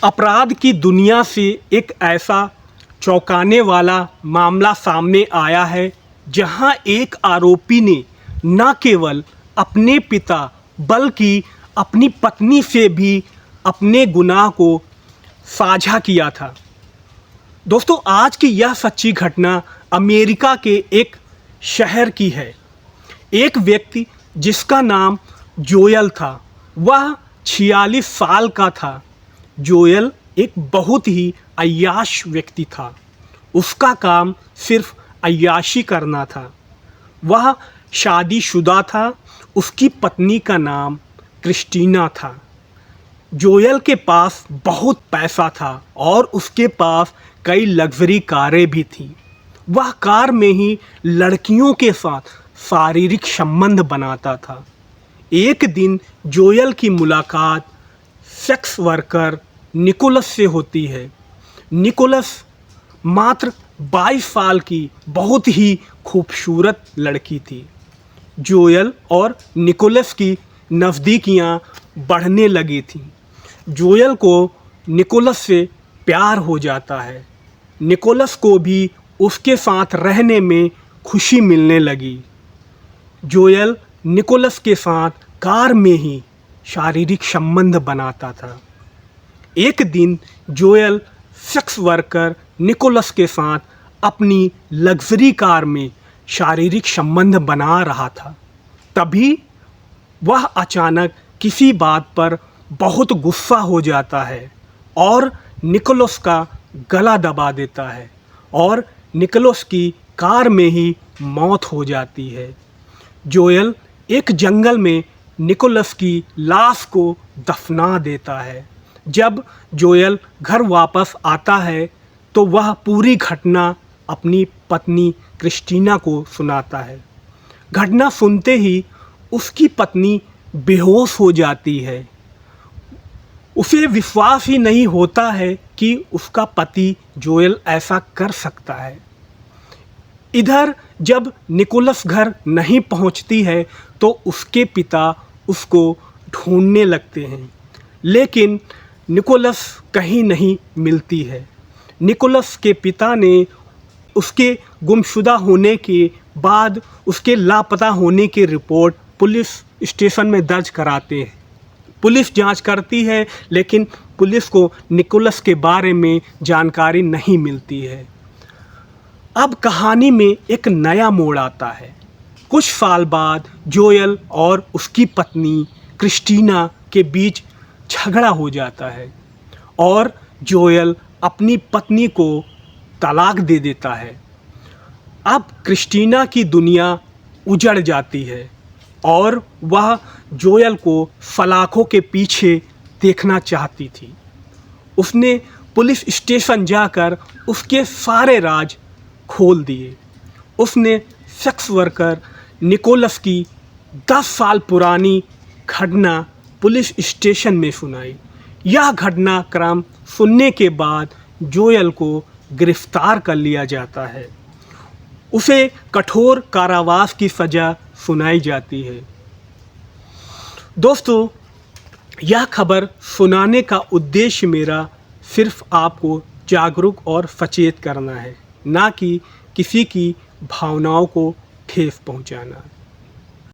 अपराध की दुनिया से एक ऐसा चौंकाने वाला मामला सामने आया है जहां एक आरोपी ने न केवल अपने पिता बल्कि अपनी पत्नी से भी अपने गुनाह को साझा किया था। दोस्तों, आज की यह सच्ची घटना अमेरिका के एक शहर की है। एक व्यक्ति जिसका नाम जोयल था, वह 46 साल का था। जोयल एक बहुत ही अय्याश व्यक्ति था। उसका काम सिर्फ अय्याशी करना था। वह शादीशुदा था। उसकी पत्नी का नाम क्रिस्टीना था। जोयल के पास बहुत पैसा था और उसके पास कई लग्जरी कारें भी थीं। वह कार में ही लड़कियों के साथ शारीरिक संबंध बनाता था। एक दिन जोयल की मुलाकात सेक्स वर्कर निकोलस से होती है। निकोलस मात्र 22 साल की बहुत ही खूबसूरत लड़की थी। जोयल और निकोलस की नज़दीकियां बढ़ने लगी थीं। जोयल को निकोलस से प्यार हो जाता है। निकोलस को भी उसके साथ रहने में खुशी मिलने लगी। जोयल निकोलस के साथ कार में ही शारीरिक संबंध बनाता था। एक दिन जोयल सेक्स वर्कर निकोलस के साथ अपनी लग्जरी कार में शारीरिक संबंध बना रहा था। तभी वह अचानक किसी बात पर बहुत गुस्सा हो जाता है और निकोलस का गला दबा देता है और निकोलस की कार में ही मौत हो जाती है। जोयल एक जंगल में निकोलस की लाश को दफना देता है। जब जोयल घर वापस आता है तो वह पूरी घटना अपनी पत्नी क्रिस्टीना को सुनाता है। घटना सुनते ही उसकी पत्नी बेहोश हो जाती है। उसे विश्वास ही नहीं होता है कि उसका पति जोयल ऐसा कर सकता है। इधर जब निकोलस घर नहीं पहुंचती है तो उसके पिता उसको ढूंढने लगते हैं, लेकिन निकोलस कहीं नहीं मिलती है। निकोलस के पिता ने उसके गुमशुदा होने के बाद उसके लापता होने की रिपोर्ट पुलिस स्टेशन में दर्ज कराते हैं। पुलिस जांच करती है, लेकिन पुलिस को निकोलस के बारे में जानकारी नहीं मिलती है। अब कहानी में एक नया मोड़ आता है। कुछ साल बाद जोयल और उसकी पत्नी क्रिस्टीना के बीच झगड़ा हो जाता है और जोयल अपनी पत्नी को तलाक दे देता है। अब क्रिस्टीना की दुनिया उजड़ जाती है और वह जोयल को सलाखों के पीछे देखना चाहती थी। उसने पुलिस स्टेशन जाकर उसके सारे राज खोल दिए। उसने सेक्स वर्कर निकोलस की 10 साल पुरानी घटना पुलिस स्टेशन में सुनाई। यह घटनाक्रम सुनने के बाद जोयल को गिरफ्तार कर लिया जाता है। उसे कठोर कारावास की सज़ा सुनाई जाती है। दोस्तों, यह खबर सुनाने का उद्देश्य मेरा सिर्फ आपको जागरूक और सचेत करना है, ना कि किसी की भावनाओं को ठेस पहुंचाना।